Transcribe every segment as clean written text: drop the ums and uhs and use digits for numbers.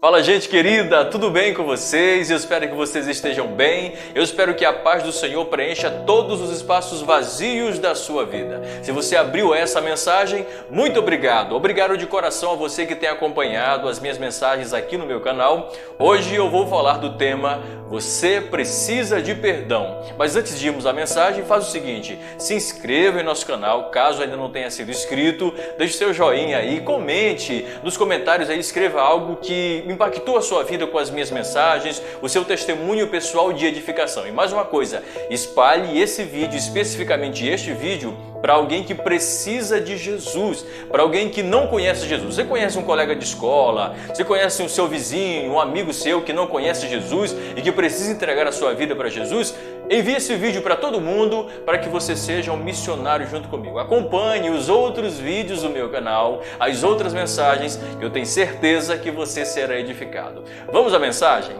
Fala, gente querida, tudo bem com vocês? Eu espero que vocês estejam bem. Eu espero que a paz do Senhor preencha todos os espaços vazios da sua vida. Se você abriu essa mensagem, muito obrigado. Obrigado de coração a você que tem acompanhado as minhas mensagens aqui no meu canal. Hoje eu vou falar do tema Você Precisa de Perdão. Mas antes de irmos à mensagem, faz o seguinte, se inscreva em nosso canal, caso ainda não tenha sido inscrito, deixe seu joinha aí, comente nos comentários aí, escreva algo que impactou a sua vida com as minhas mensagens, o seu testemunho pessoal de edificação. E mais uma coisa, espalhe esse vídeo, especificamente este vídeo, para alguém que precisa de Jesus, para alguém que não conhece Jesus. Você conhece um colega de escola, você conhece o seu vizinho, um amigo seu que não conhece Jesus e que precisa entregar a sua vida para Jesus? Envie esse vídeo para todo mundo para que você seja um missionário junto comigo. Acompanhe os outros vídeos do meu canal, as outras mensagens, que eu tenho certeza que você será edificado. Vamos à mensagem?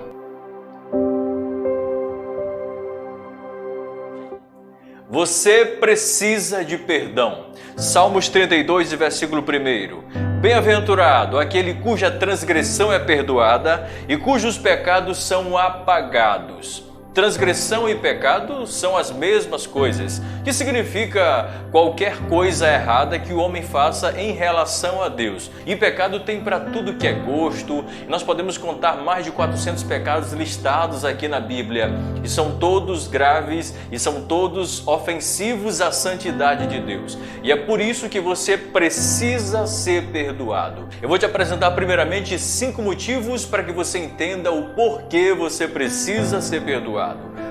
Você precisa de perdão. Salmos 32, versículo 1. Bem-aventurado aquele cuja transgressão é perdoada e cujos pecados são apagados. Transgressão e pecado são as mesmas coisas, que significa qualquer coisa errada que o homem faça em relação a Deus. E pecado tem para tudo que é gosto. Nós podemos contar mais de 400 pecados listados aqui na Bíblia. E são todos graves e são todos ofensivos à santidade de Deus. E é por isso que você precisa ser perdoado. Eu vou te apresentar primeiramente 5 motivos para que você entenda o porquê você precisa ser perdoado.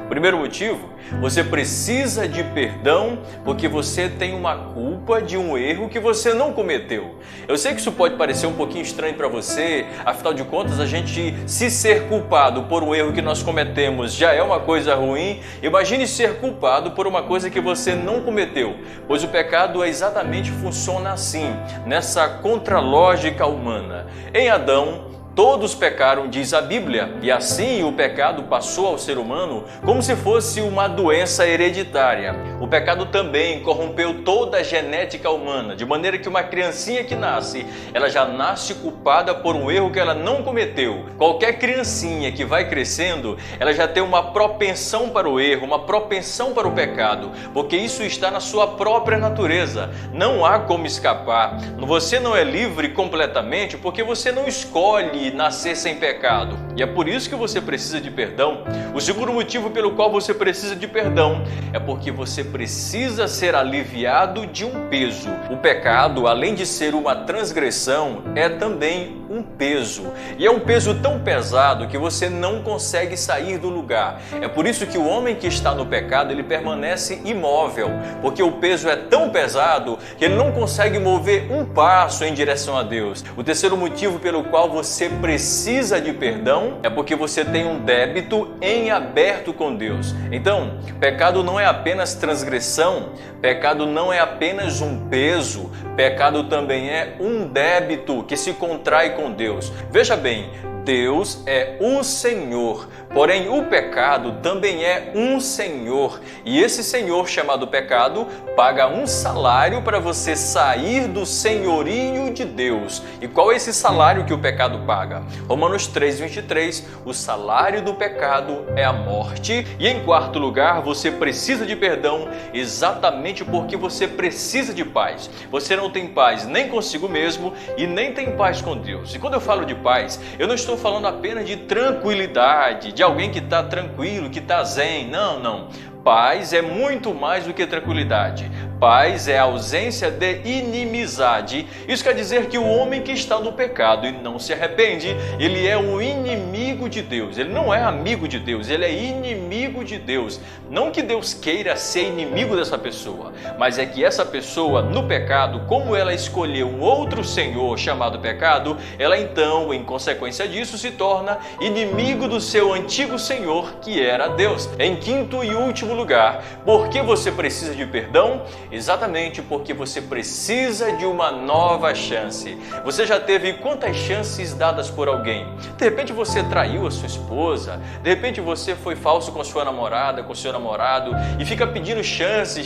Primeiro motivo, você precisa de perdão porque você tem uma culpa de um erro que você não cometeu. Eu sei que isso pode parecer um pouquinho estranho para você, afinal de contas, a gente se ser culpado por um erro que nós cometemos já é uma coisa ruim. Imagine ser culpado por uma coisa que você não cometeu, pois o pecado exatamente funciona assim, nessa contralógica humana. Em Adão, todos pecaram, diz a Bíblia, e assim o pecado passou ao ser humano como se fosse uma doença hereditária. O pecado também corrompeu toda a genética humana, de maneira que uma criancinha que nasce, ela já nasce culpada por um erro que ela não cometeu. Qualquer criancinha que vai crescendo, ela já tem uma propensão para o erro, uma propensão para o pecado, porque isso está na sua própria natureza. Não há como escapar. Você não é livre completamente porque você não escolhe nascer sem pecado. E é por isso que você precisa de perdão. O segundo motivo pelo qual você precisa de perdão é porque você precisa ser aliviado de um peso. O pecado, além de ser uma transgressão, é também um peso. E é um peso tão pesado que você não consegue sair do lugar. É por isso que o homem que está no pecado, ele permanece imóvel, porque o peso é tão pesado que ele não consegue mover um passo em direção a Deus. O terceiro motivo pelo qual você precisa de perdão é porque você tem um débito em aberto com Deus. Então, pecado não é apenas transgressão, pecado não é apenas um peso, pecado também é um débito que se contrai com Deus. Veja bem, Deus é o Senhor, porém o pecado também é um senhor, e esse senhor chamado pecado paga um salário para você sair do senhorio de Deus. E qual é esse salário que o pecado paga? Romanos 3:23, o salário do pecado é a morte. E em quarto lugar, você precisa de perdão exatamente porque você precisa de paz. Você não tem paz nem consigo mesmo e nem tem paz com Deus. E quando eu falo de paz, eu não estou falando apenas de tranquilidade, de alguém que está tranquilo, que está zen. Não. Paz é muito mais do que tranquilidade. Paz é a ausência de inimizade. Isso quer dizer que o homem que está no pecado e não se arrepende, ele é um inimigo de Deus. Ele não é amigo de Deus, ele é inimigo de Deus. Não que Deus queira ser inimigo dessa pessoa, mas é que essa pessoa no pecado, como ela escolheu um outro senhor chamado pecado, ela então, em consequência disso, se torna inimigo do seu antigo senhor, que era Deus. Em quinto e último lugar, por que você precisa de perdão? Exatamente porque você precisa de uma nova chance. Você já teve quantas chances dadas por alguém? De repente você traiu a sua esposa, de repente você foi falso com sua namorada, com seu namorado e fica pedindo chance.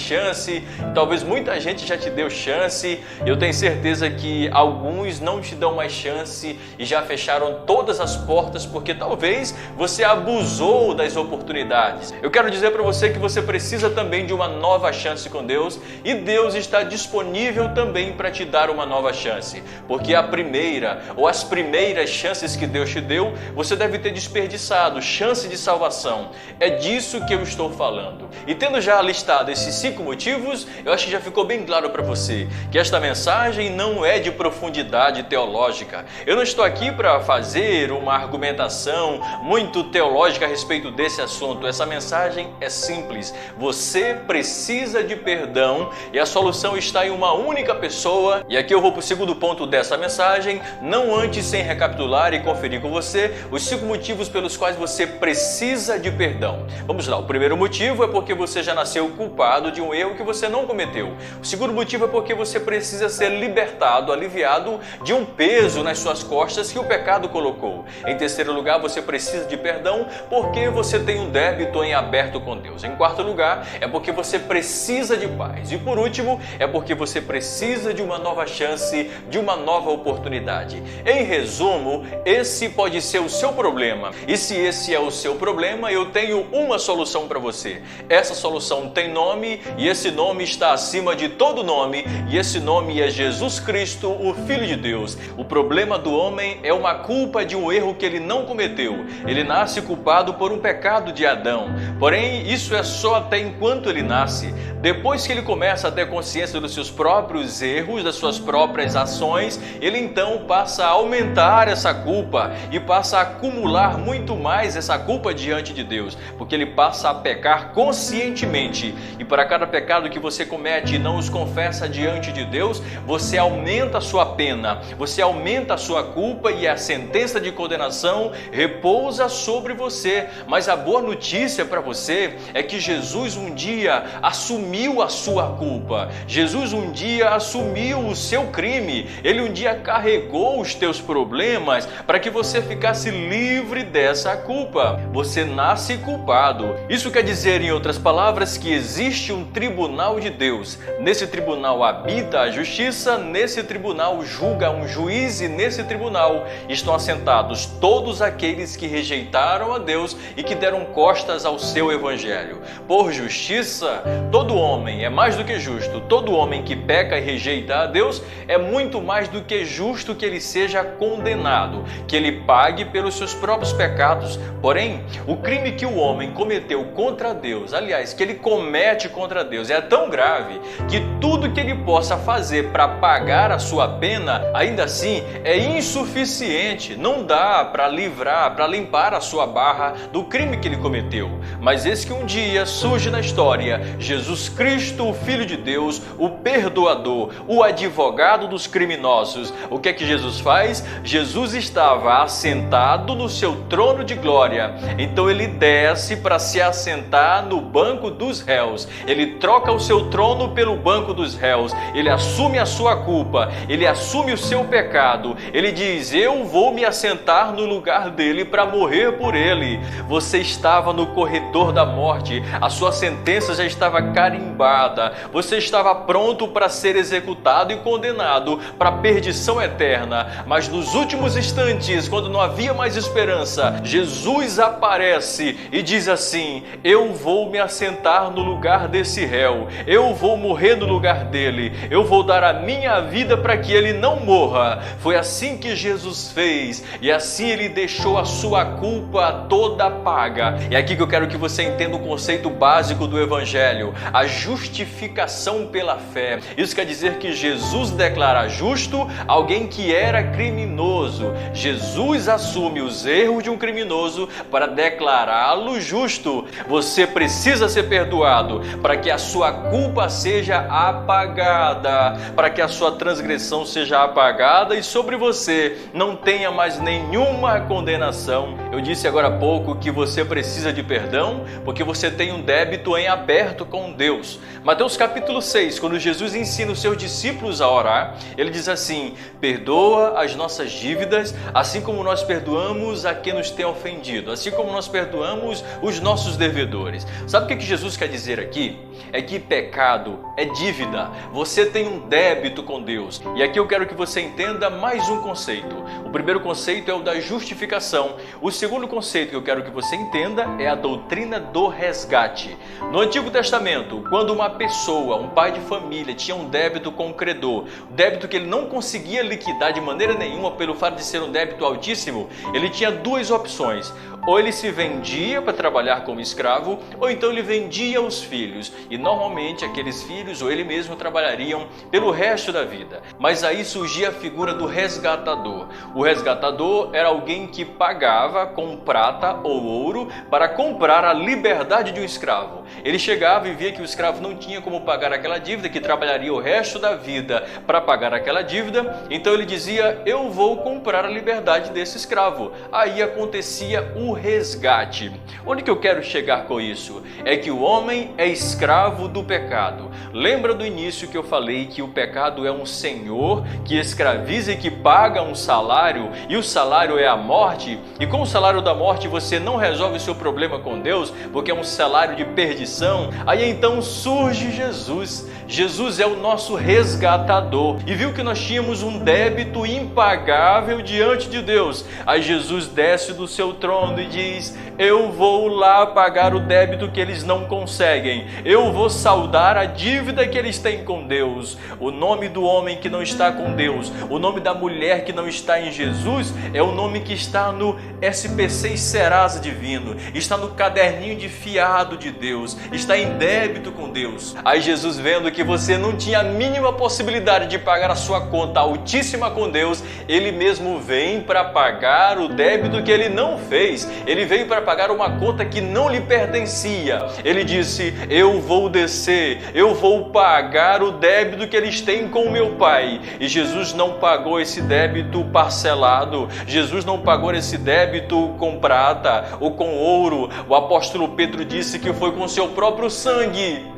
Talvez muita gente já te deu chance. Eu tenho certeza que alguns não te dão mais chance e já fecharam todas as portas porque talvez você abusou das oportunidades. Eu quero dizer para você que você precisa também de uma nova chance com Deus e Deus está disponível também para te dar uma nova chance, porque a primeira ou as primeiras chances que Deus te deu, você deve ter desperdiçado, chance de salvação. É disso que eu estou falando. E tendo já listado esses 5 motivos, eu acho que já ficou bem claro para você que esta mensagem não é de profundidade teológica. Eu não estou aqui para fazer uma argumentação muito teológica a respeito desse assunto. Essa mensagem é simples. Você precisa de perdão e a solução está em uma única pessoa. E aqui eu vou para o segundo ponto dessa mensagem, não antes sem recapitular e conferir com você os 5 motivos pelos quais você precisa de perdão. Vamos lá, o primeiro motivo é porque você já nasceu culpado de um erro que você não cometeu. O segundo motivo é porque você precisa ser libertado, aliviado de um peso nas suas costas que o pecado colocou. Em terceiro lugar, você precisa de perdão porque você tem um débito em aberto com Deus. Em quarto lugar, é porque você precisa de paz. E por último, é porque você precisa de uma nova chance, de uma nova oportunidade. Em resumo, esse pode ser o seu problema. E se esse é o seu problema, eu tenho uma solução para você. Essa solução tem nome e esse nome está acima de todo nome e esse nome é Jesus Cristo, o Filho de Deus. O problema do homem é uma culpa de um erro que ele não cometeu. Ele nasce culpado por um pecado de Adão. Porém, isso é só até enquanto ele nasce. Depois que ele começa a ter consciência dos seus próprios erros, das suas próprias ações, ele então passa a aumentar essa culpa e passa a acumular muito mais essa culpa diante de Deus, porque ele passa a pecar conscientemente. E para cada pecado que você comete e não os confessa diante de Deus, você aumenta a sua pena, você aumenta a sua culpa e a sentença de condenação repousa sobre você. Mas a boa notícia para você é que Jesus um dia assumiu a sua culpa. Jesus um dia assumiu o seu crime. Ele um dia carregou os teus problemas para que você ficasse livre dessa culpa. Você nasce culpado. Isso quer dizer, em outras palavras, que existe um tribunal de Deus. Nesse tribunal habita a justiça, nesse tribunal julga um juiz e nesse tribunal estão assentados todos aqueles que rejeitaram a Deus e que deram costas ao seu evangelho. Por justiça, todo homem é mais do que justo. Todo homem que peca e rejeita a Deus é muito mais do que justo que ele seja condenado, que ele pague pelos seus próprios pecados. Porém, o crime que o homem cometeu contra Deus, aliás, que ele comete contra Deus, é tão grave que tudo que ele possa fazer para pagar a sua pena, ainda assim, é insuficiente. Não dá para livrar, para limpar a sua barra do crime que ele cometeu. Mas eis que um dia surge na história Jesus Cristo, o Filho de Deus, o perdoador, o advogado dos criminosos. O que é que Jesus faz? Jesus estava assentado no seu trono de glória. Então ele desce para se assentar no banco dos réus. Ele troca o seu trono pelo banco dos réus. Ele assume a sua culpa. Ele assume o seu pecado. Ele diz: eu vou me assentar no lugar dele para morrer por ele. Você estava no corredor da morte. A sua sentença já estava carimbada. Você estava pronto para ser executado e condenado para a perdição eterna. Mas nos últimos instantes, quando não havia mais esperança, Jesus aparece e diz assim: eu vou me assentar no lugar desse réu. Eu vou morrer no lugar dele. Eu vou dar a minha vida para que ele não morra. Foi assim que Jesus fez e assim ele deixou a sua culpa toda paga. É aqui que eu quero que você entenda o conceito básico do Evangelho, a justificação pela fé. Isso quer dizer que Jesus declara justo alguém que era criminoso. Jesus assume os erros de um criminoso para declará-lo justo. Você precisa ser perdoado para que a sua culpa seja apagada, para que a sua transgressão seja apagada e sobre você não tenha mais nenhuma condenação. Eu disse agora há pouco que você precisa de perdão porque você tem um débito em aberto com Deus. Mateus Mateus capítulo 6, quando Jesus ensina os seus discípulos a orar, ele diz assim: perdoa as nossas dívidas, assim como nós perdoamos a quem nos tem ofendido, assim como nós perdoamos os nossos devedores. Sabe o que Jesus quer dizer aqui? É que pecado é dívida. Você tem um débito com Deus. E aqui eu quero que você entenda mais um conceito. O primeiro conceito é o da justificação. O segundo conceito que eu quero que você entenda é a doutrina do resgate. No Antigo Testamento, quando uma pessoa, um pai de família, tinha um débito com um credor, débito que ele não conseguia liquidar de maneira nenhuma pelo fato de ser um débito altíssimo, ele tinha duas opções. Ou ele se vendia para trabalhar como escravo, ou então ele vendia os filhos. E normalmente aqueles filhos ou ele mesmo trabalhariam pelo resto da vida. Mas aí surgia a figura do resgatador. O resgatador era alguém que pagava com prata ou ouro para comprar a liberdade de um escravo. Ele chegava e via que o escravo não tinha como pagar aquela dívida, que trabalharia o resto da vida para pagar aquela dívida. Então ele dizia: eu vou comprar a liberdade desse escravo. Aí acontecia o resgate. Onde que eu quero chegar com isso? É que o homem é escravo do pecado. Lembra do início que eu falei que o pecado é um senhor que escraviza e que paga um salário, e o salário é a morte? E com o salário da morte você não resolve o seu problema com Deus, porque é um salário de perdição. Aí então surge Jesus. Jesus é o nosso resgatador e viu que nós tínhamos um débito impagável diante de Deus. Aí Jesus desce do seu trono e diz: eu vou lá pagar o débito que eles não conseguem. Eu vou saldar a dívida que eles têm com Deus. O nome do homem que não está com Deus, o nome da mulher que não está em Jesus, é o nome que está no SPC Serasa Divino, está no caderninho de fiado de Deus, está em débito com Deus. Aí Jesus, vendo que você não tinha a mínima possibilidade de pagar a sua conta altíssima com Deus, ele mesmo vem para pagar o débito que ele não fez. Ele veio para pagar uma conta que não lhe pertencia. Ele disse: eu vou descer, eu vou pagar o débito que eles têm com o meu Pai. E Jesus não pagou esse débito parcelado. Jesus não pagou esse débito com prata ou com ouro. O apóstolo Pedro disse que foi com seu próprio sangue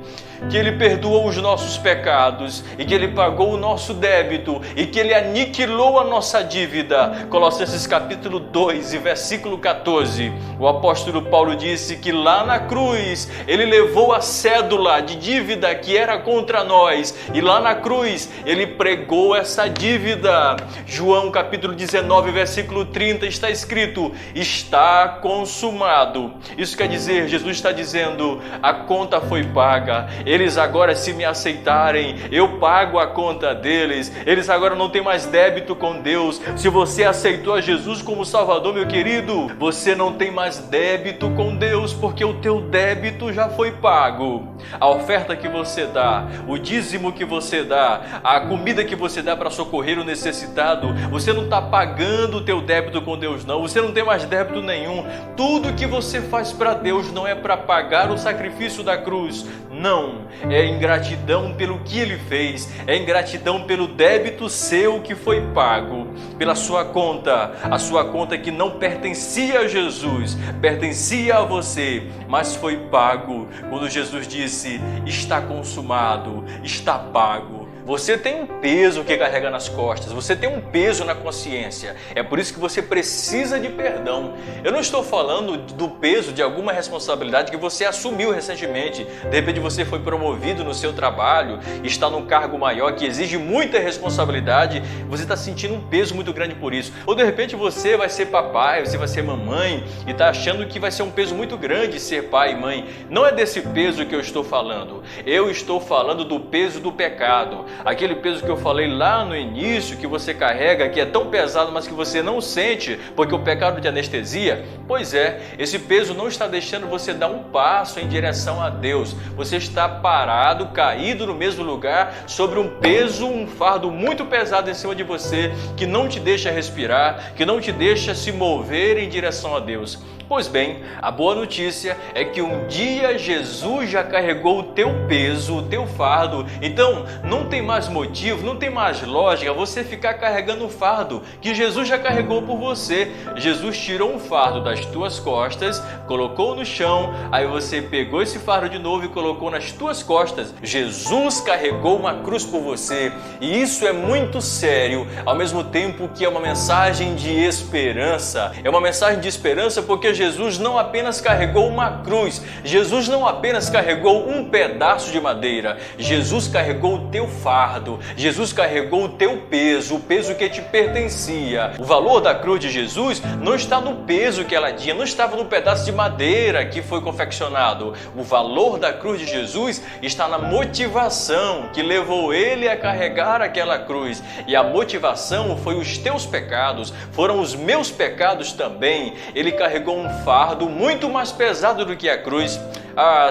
que ele perdoou os nossos pecados e que ele pagou o nosso débito e que ele aniquilou a nossa dívida. Colossenses capítulo 2 e versículo 14, o apóstolo Paulo disse que lá na cruz ele levou a cédula de dívida que era contra nós, e lá na cruz ele pregou essa dívida. João capítulo 19 versículo 30 está escrito: está consumado. Isso quer dizer, Jesus está dizendo: a conta foi paga. Eles agora, se me aceitarem, eu pago a conta deles. Eles agora não têm mais débito com Deus. Se você aceitou a Jesus como Salvador, meu querido, você não tem mais débito com Deus, porque o teu débito já foi pago. A oferta que você dá, o dízimo que você dá, a comida que você dá para socorrer o necessitado, você não está pagando o teu débito com Deus, não. Você não tem mais débito nenhum. Tudo que você faz para Deus não é para pagar o sacrifício da cruz, não. É ingratidão pelo que ele fez, é ingratidão pelo débito seu que foi pago, pela sua conta, a sua conta que não pertencia a Jesus, pertencia a você, mas foi pago. Quando Jesus disse: está consumado, está pago. Você tem um peso que carrega nas costas, você tem um peso na consciência. É por isso que você precisa de perdão. Eu não estou falando do peso de alguma responsabilidade que você assumiu recentemente. De repente você foi promovido no seu trabalho, está num cargo maior que exige muita responsabilidade, você está sentindo um peso muito grande por isso. Ou de repente você vai ser papai, você vai ser mamãe e está achando que vai ser um peso muito grande ser pai e mãe. Não é desse peso que eu estou falando. Eu estou falando do peso do pecado. Aquele peso que eu falei lá no início, que você carrega, que é tão pesado, mas que você não sente, porque o pecado te anestesia. Pois é, esse peso não está deixando você dar um passo em direção a Deus. Você está parado, caído no mesmo lugar, sobre um peso, um fardo muito pesado em cima de você, que não te deixa respirar, que não te deixa se mover em direção a Deus. Pois bem, a boa notícia é que um dia Jesus já carregou o teu peso, o teu fardo. Então, não tem mais motivo, não tem mais lógica você ficar carregando um fardo que Jesus já carregou por você. Jesus tirou um fardo das tuas costas, colocou no chão, aí você pegou esse fardo de novo e colocou nas tuas costas. Jesus carregou uma cruz por você, e isso é muito sério, ao mesmo tempo que é uma mensagem de esperança. É uma mensagem de esperança porque Jesus não apenas carregou uma cruz, Jesus não apenas carregou um pedaço de madeira, Jesus carregou o teu fardo, Jesus carregou o teu peso, o peso que te pertencia. O valor da cruz de Jesus não está no peso que ela tinha, não estava no pedaço de madeira que foi confeccionado. O valor da cruz de Jesus está na motivação que levou ele a carregar aquela cruz. E a motivação foi os teus pecados, foram os meus pecados também. Ele carregou um fardo muito mais pesado do que a cruz.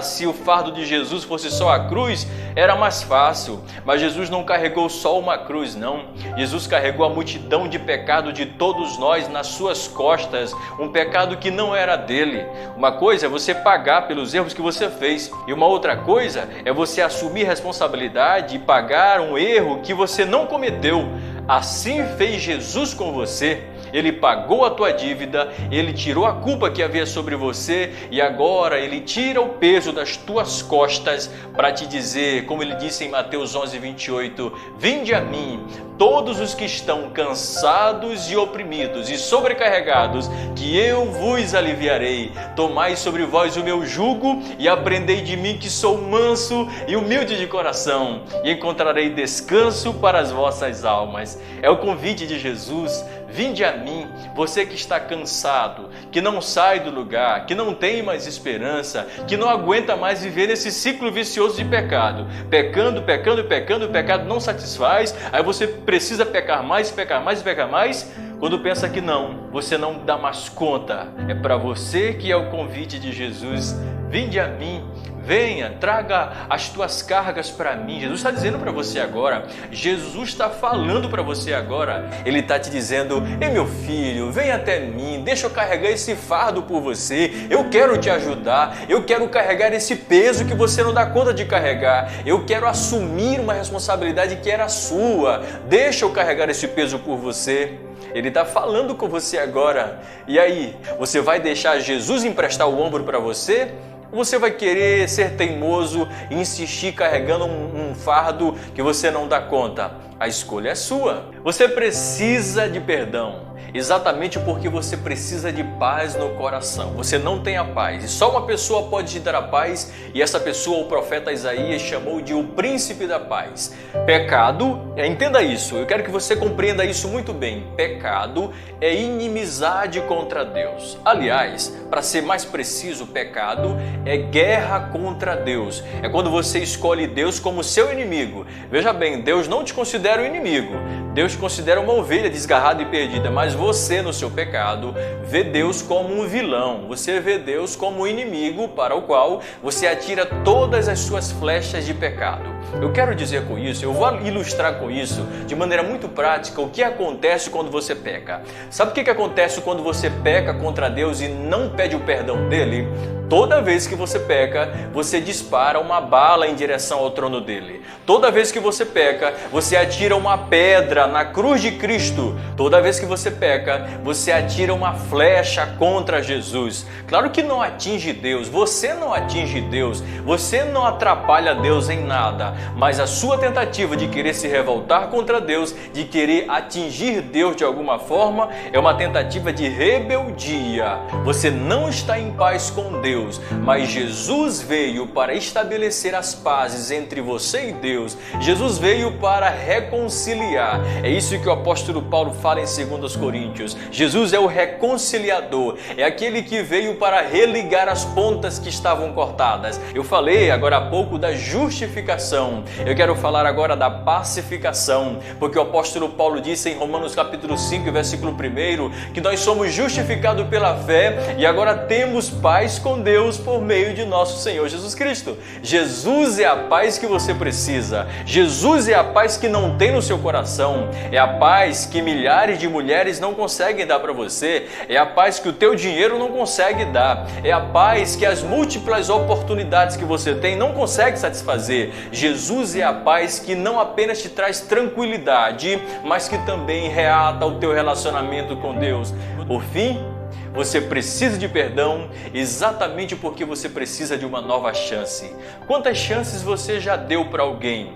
Se o fardo de Jesus fosse só a cruz, era mais fácil. Mas Jesus não carregou só uma cruz, não. Jesus carregou a multidão de pecado de todos nós nas suas costas, um pecado que não era dele. Uma coisa é você pagar pelos erros que você fez, e uma outra coisa é você assumir responsabilidade e pagar um erro que você não cometeu. Assim fez Jesus com você. Ele pagou a tua dívida, ele tirou a culpa que havia sobre você e agora ele tira o peso das tuas costas para te dizer, como ele disse em Mateus 11:28, vinde a mim, todos os que estão cansados e oprimidos e sobrecarregados, que eu vos aliviarei. Tomai sobre vós o meu jugo e aprendei de mim, que sou manso e humilde de coração, e encontrarei descanso para as vossas almas. É o convite de Jesus. Vinde a mim, você que está cansado, que não sai do lugar, que não tem mais esperança, que não aguenta mais viver esse ciclo vicioso de pecado. Pecando, pecando, pecando, o pecado não satisfaz, aí você precisa pecar mais, pecar mais, pecar mais. Quando pensa que não, você não dá mais conta. É para você que é o convite de Jesus. Vinde a mim. Venha, traga as tuas cargas para mim. Jesus está dizendo para você agora. Jesus está falando para você agora. Ele está te dizendo, ei meu filho, vem até mim, deixa eu carregar esse fardo por você. Eu quero te ajudar, eu quero carregar esse peso que você não dá conta de carregar. Eu quero assumir uma responsabilidade que era sua. Deixa eu carregar esse peso por você. Ele está falando com você agora. E aí, você vai deixar Jesus emprestar o ombro para você? Ou você vai querer ser teimoso e insistir carregando um fardo que você não dá conta? A escolha é sua. Você precisa de perdão. Exatamente porque você precisa de paz no coração. Você não tem a paz e só uma pessoa pode te dar a paz, e essa pessoa o profeta Isaías chamou de o príncipe da paz. Pecado, entenda isso, eu quero que você compreenda isso muito bem. Pecado é inimizade contra Deus. Aliás, para ser mais preciso, pecado é guerra contra Deus. É quando você escolhe Deus como seu inimigo. Veja bem, Deus não te considera um inimigo. Deus te considera uma ovelha desgarrada e perdida, mas você, no seu pecado, vê Deus como um vilão. Você vê Deus como um inimigo para o qual você atira todas as suas flechas de pecado. Eu quero dizer com isso, eu vou ilustrar com isso de maneira muito prática o que acontece quando você peca. Sabe o que acontece quando você peca contra Deus e não pede o perdão dele? Toda vez que você peca, você dispara uma bala em direção ao trono dele. Toda vez que você peca, você atira uma pedra na cruz de Cristo. Toda vez que você peca, você atira uma flecha contra Jesus. Claro que não atinge Deus, você não atinge Deus, você não atrapalha Deus em nada, mas a sua tentativa de querer se revoltar contra Deus, de querer atingir Deus de alguma forma, é uma tentativa de rebeldia. Você não está em paz com Deus, mas Jesus veio para estabelecer as pazes entre você e Deus. Jesus veio para reconciliar. É isso que o apóstolo Paulo fala em 2 Coríntios. Jesus é o reconciliador, é aquele que veio para religar as pontas que estavam cortadas. Eu falei agora há pouco da justificação. Eu quero falar agora da pacificação, porque o apóstolo Paulo disse em Romanos capítulo 5, versículo 1, que nós somos justificados pela fé e agora temos paz com Deus por meio de nosso Senhor Jesus Cristo. Jesus é a paz que você precisa. Jesus é a paz que não tem no seu coração. perdão. É a paz que milhares de mulheres não conseguem dar para você. É a paz que o teu dinheiro não consegue dar. É a paz que as múltiplas oportunidades que você tem não consegue satisfazer. Jesus é a paz que não apenas te traz tranquilidade, mas que também reata o teu relacionamento com Deus. Por fim, você precisa de perdão exatamente porque você precisa de uma nova chance. Quantas chances você já deu para alguém?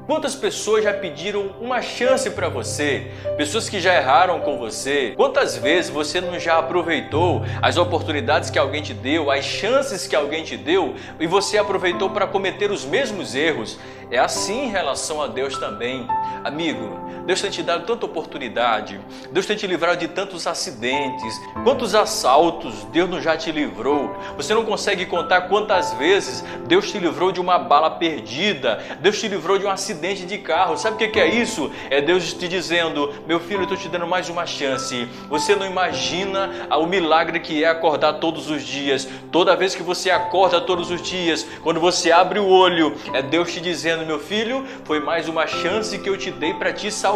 Quantas pessoas já pediram uma chance para você? Pessoas que já erraram com você? Quantas vezes você não já aproveitou as oportunidades que alguém te deu, as chances que alguém te deu e você aproveitou para cometer os mesmos erros? É assim em relação a Deus também. Amigo, Deus tem te dado tanta oportunidade, Deus tem te livrado de tantos acidentes, quantos assaltos Deus não já te livrou. Você não consegue contar quantas vezes Deus te livrou de uma bala perdida, Deus te livrou de um acidente de carro. Sabe o que é isso? É Deus te dizendo: meu filho, eu estou te dando mais uma chance. Você não imagina o milagre que é acordar todos os dias. Toda vez que você acorda todos os dias, quando você abre o olho, é Deus te dizendo: meu filho, foi mais uma chance que eu te dei para te salvar.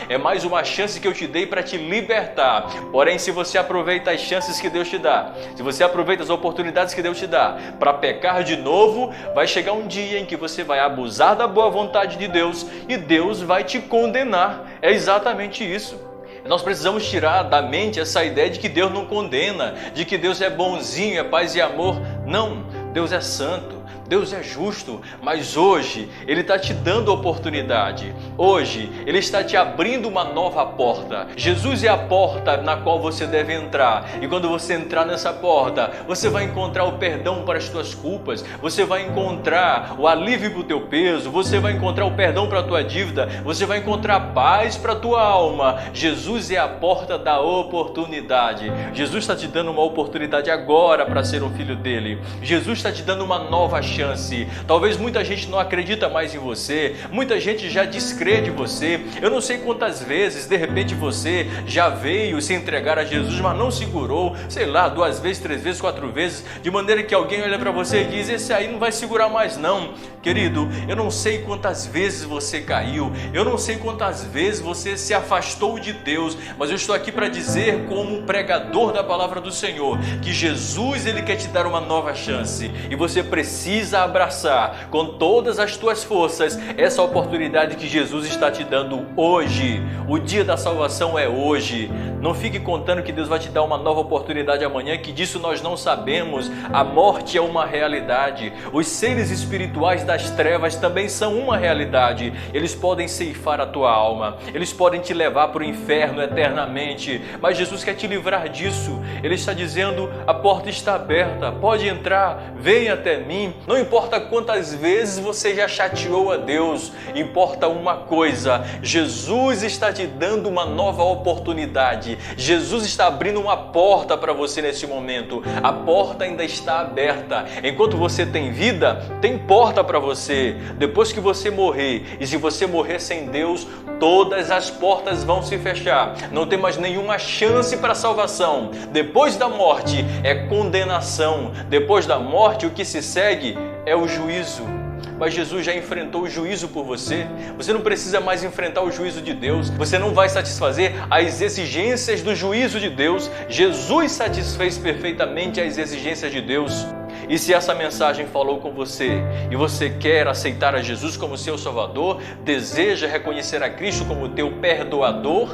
É mais uma chance que eu te dei para te libertar. Porém, se você aproveita as chances que Deus te dá, se você aproveita as oportunidades que Deus te dá para pecar de novo, vai chegar um dia em que você vai abusar da boa vontade de Deus e Deus vai te condenar. É exatamente isso. Nós precisamos tirar da mente essa ideia de que Deus não condena, de que Deus é bonzinho, é paz e amor. Não, Deus é santo, Deus é justo, mas hoje Ele está te dando oportunidade. Hoje Ele está te abrindo uma nova porta. Jesus é a porta na qual você deve entrar. E quando você entrar nessa porta, você vai encontrar o perdão para as tuas culpas. Você vai encontrar o alívio para o teu peso. Você vai encontrar o perdão para a tua dívida. Você vai encontrar paz para a tua alma. Jesus é a porta da oportunidade. Jesus está te dando uma oportunidade agora para ser um filho dele. Jesus está te dando uma nova chance. Talvez muita gente não acredita mais em você, muita gente já descrê de você. Eu não sei quantas vezes de repente você já veio se entregar a Jesus, mas não segurou, sei lá, 2 vezes, 3 vezes, 4 vezes, de maneira que alguém olha para você e diz: esse aí não vai segurar mais não. Querido, eu não sei quantas vezes você caiu, eu não sei quantas vezes você se afastou de Deus, mas eu estou aqui para dizer, como pregador da palavra do Senhor, que Jesus, Ele quer te dar uma nova chance e você precisa abraçar com todas as tuas forças essa oportunidade que Jesus está te dando hoje. O dia da salvação é hoje. Não fique contando que Deus vai te dar uma nova oportunidade amanhã, que disso nós não sabemos. A morte é uma realidade. Os seres espirituais das trevas também são uma realidade. Eles podem ceifar a tua alma, eles podem te levar para o inferno eternamente, mas Jesus quer te livrar disso. Ele está dizendo: a porta está aberta, pode entrar, venha até mim. Não importa quantas vezes você já chateou a Deus, importa uma coisa: Jesus está te dando uma nova oportunidade. Jesus está abrindo uma porta para você nesse momento. A porta ainda está aberta. Enquanto você tem vida, tem porta para você. Depois que você morrer, e se você morrer sem Deus, todas as portas vão se fechar. Não tem mais nenhuma chance para salvação. Depois da morte é condenação. Depois da morte, o que se segue é o juízo. Mas Jesus já enfrentou o juízo por você. Você não precisa mais enfrentar o juízo de Deus. Você não vai satisfazer as exigências do juízo de Deus. Jesus satisfez perfeitamente as exigências de Deus. E se essa mensagem falou com você e você quer aceitar a Jesus como seu Salvador, deseja reconhecer a Cristo como teu perdoador,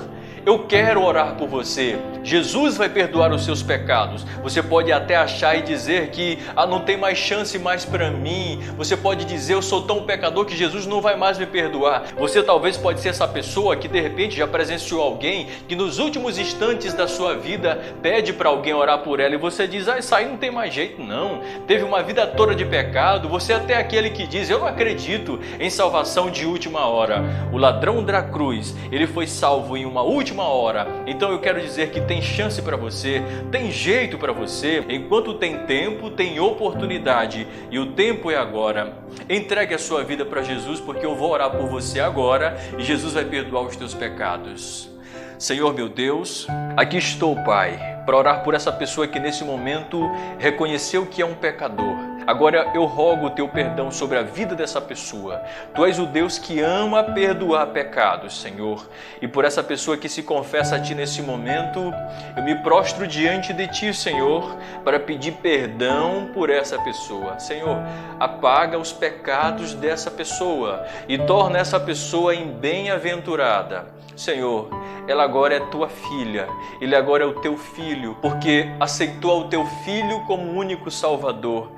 eu quero orar por você. Jesus vai perdoar os seus pecados. Você pode até achar e dizer que não tem mais chance mais para mim. Você pode dizer: eu sou tão pecador que Jesus não vai mais me perdoar. Você talvez pode ser essa pessoa que de repente já presenciou alguém que nos últimos instantes da sua vida pede para alguém orar por ela e você diz: isso aí não tem mais jeito não. Teve uma vida toda de pecado. Você é até aquele que diz: eu não acredito em salvação de última hora. O ladrão da cruz, ele foi salvo em uma última hora. Então eu quero dizer que tem chance para você, tem jeito para você. Enquanto tem tempo, tem oportunidade, e o tempo é agora. Entregue a sua vida para Jesus, porque eu vou orar por você agora e Jesus vai perdoar os teus pecados. Senhor meu Deus, aqui estou, Pai, para orar por essa pessoa que nesse momento reconheceu que é um pecador, Agora eu rogo o teu perdão sobre a vida dessa pessoa. Tu és o Deus que ama perdoar pecados, Senhor. E por essa pessoa que se confessa a ti nesse momento, eu me prostro diante de ti, Senhor, para pedir perdão por essa pessoa. Senhor, apaga os pecados dessa pessoa e torna essa pessoa em bem-aventurada. Senhor, ela agora é tua filha, ele agora é o teu filho, porque aceitou o teu filho como único Salvador.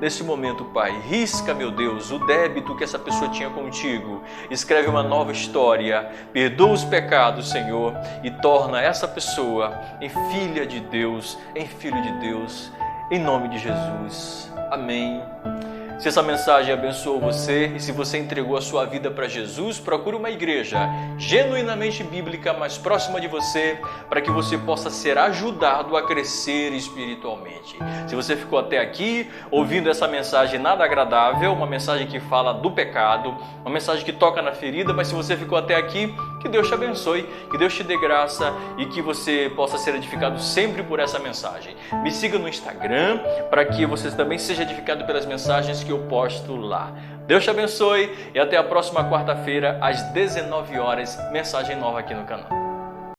Nesse momento, Pai, risca, meu Deus, o débito que essa pessoa tinha contigo. Escreve uma nova história, perdoa os pecados, Senhor, e torna essa pessoa em filha de Deus, em filho de Deus, em nome de Jesus. Amém. Se essa mensagem abençoou você e se você entregou a sua vida para Jesus, procure uma igreja genuinamente bíblica mais próxima de você para que você possa ser ajudado a crescer espiritualmente. Se você ficou até aqui ouvindo essa mensagem nada agradável, uma mensagem que fala do pecado, uma mensagem que toca na ferida, mas se você ficou até aqui, que Deus te abençoe, que Deus te dê graça e que você possa ser edificado sempre por essa mensagem. Me siga no Instagram para que você também seja edificado pelas mensagens que eu posto lá. Deus te abençoe e até a próxima quarta-feira às 19 horas, mensagem nova aqui no canal.